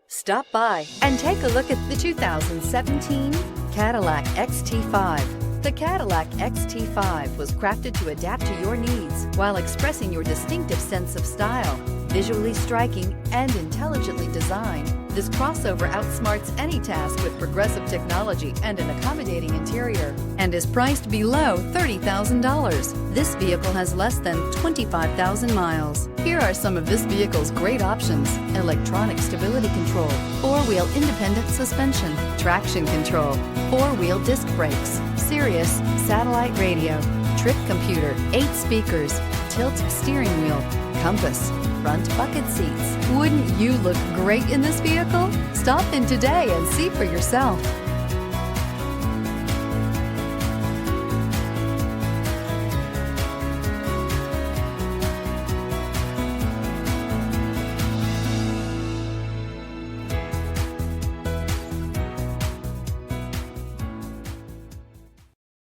Stop by and take a look at the 2017 Cadillac XT5. The Cadillac XT5 was crafted to adapt to your needs while expressing your distinctive sense of style. Visually striking and intelligently designed, this crossover outsmarts any task with progressive technology and an accommodating interior, and is priced below $30,000. This vehicle has less than 25,000 miles. Here are some of this vehicle's great options: electronic stability control, four-wheel independent suspension, traction control, four-wheel disc brakes, Sirius satellite radio, trip computer, 8 speakers, tilt steering wheel, compass, front bucket seats. Wouldn't you look great in this vehicle? Stop in today and see for yourself.